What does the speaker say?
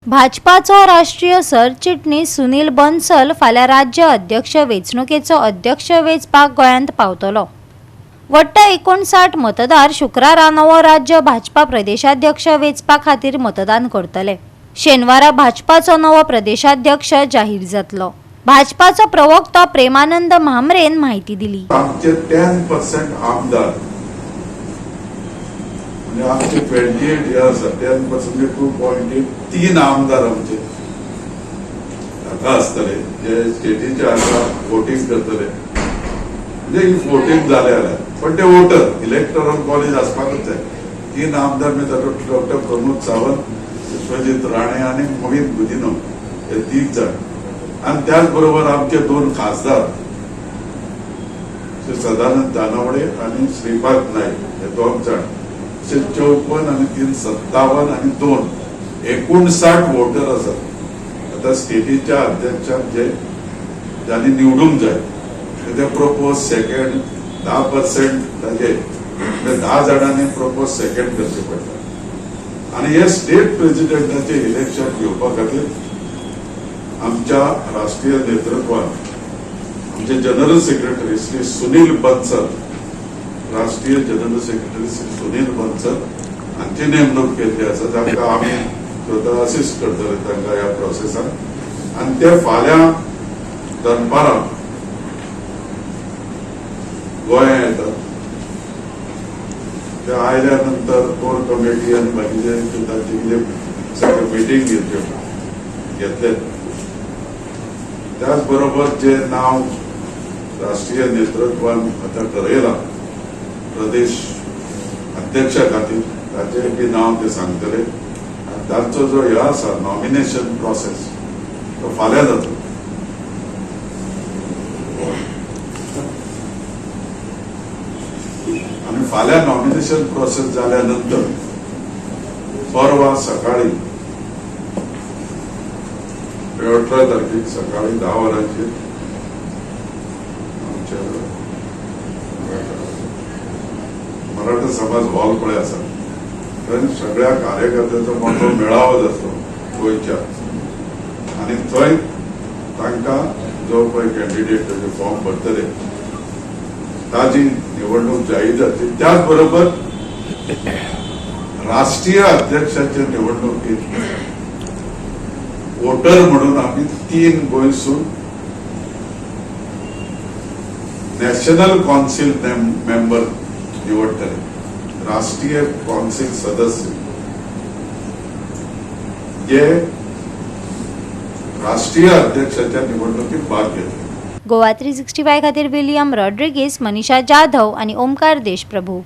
भाजपाचो राष्ट्रीय सरचिटणीस सुनील बन्सल फाल्यां राज्य अध्यक्ष वेंचणुकेचो अध्यक्ष वेंचपाक गोंयांत पावतलो। वट्ट 59 मतदार शुक्रारा नवो राज्य भाजपा प्रदेशाध्यक्ष वेंचपा खातीर मतदान करतले। शेनवारा भाजपाचो नवो प्रदेशाध्यक्ष जाहीर जातलो। भाजपाचो प्रवक्ता प्रेमानंद म्हामरेन माहिती दिली। आमचे 10% आमदार म्हणजे आमचे 28 इयर्स 10% 2.8 3 आमदार आमचे हाका आसतले जे स्टेटीचे हाका वोटिंग करतले। म्हणजे ही वोटिंग जाले जाल्यार पण ते वोटर इलेक्टोरल कॉलेज आसपाकच जाय। 3 आमदार म्हणजे डॉक्टर प्रमोद सावंत, विश्वजीत राणे आणि मोहित गुदिनो हे 3 जण आणि त्याच बरोबर आमचे 2 खासदार श्री सदानंद दानवडे आणि श्रीपाद नाईक हे 2 जण 54 आणि 3 57 आणि 2 59 वोटर असतात। आता स्टेटीच्या अध्यक्षाक जे ज्यांनी निवडूंक जाय ते प्रपोज सेकंड 10% ताजे 10 जणांनी प्रपोज सेकंड करचे पडटा आणि हे स्टेट प्रेसिडेंटाचे इलेक्शन घेवपा खातीर आमच्या राष्ट्रीय नेतृत्वान आमचे जनरल सेक्रेटरी श्री सुनील बन्सल, राष्ट्रीय जनरल सेक्रेटरी श्री सुनील बन्सल हांची नेमणूक केल्ली आसा। तांकां आमी स्वता असिस्ट करतले तांकां ह्या प्रोसेसान आणि ते फाल्यां दनपारां गोंया येतात। ते आयल्या नंतर कोर कमिटी आणि बाकीचे तांची कितें सगळे मिटींग घेतले। त्याच बरोबर जे नाव राष्ट्रीय नेतृत्वान आता ठरयला प्रदेश अध्यक्षा खातीर ताचे बी नाव ते सांगतले। तांचो जो हे आसा नॉमिनेशन प्रोसेस तो फाल्यां जातलो आणि फाल्यां नॉमिनेशन प्रोसेस जाल्या नंतर परवा सकाळी 18 तारखेक सकाळी 10 वरांचेर आमच्या मराठा समाज हॉल पळय आसा थंय सगळ्या कार्यकर्त्यांचो मोठो मेळावो जातलो गोंयच्या आणि थंय तांकां जो पळय कॅन्डिडेट ताजे फॉर्म भरतले ताजी निवडणूक जाहीर जातली। त्याच बरोबर राष्ट्रीय अध्यक्षाच्या निवडणुकीत वोटर म्हणून आम्ही 3 गोंयसून नॅशनल काउन्सिल मेंबर निवडतले। राष्ट्रीय काउन्सिल सदस्य जे राष्ट्रीय अध्यक्षाच्या निवडणुकीत भाग घेतले। गोवा 365 खातीर विलियम रॉड्रिगीस, मनीषा जाधव आणि ओमकार देशप्रभू।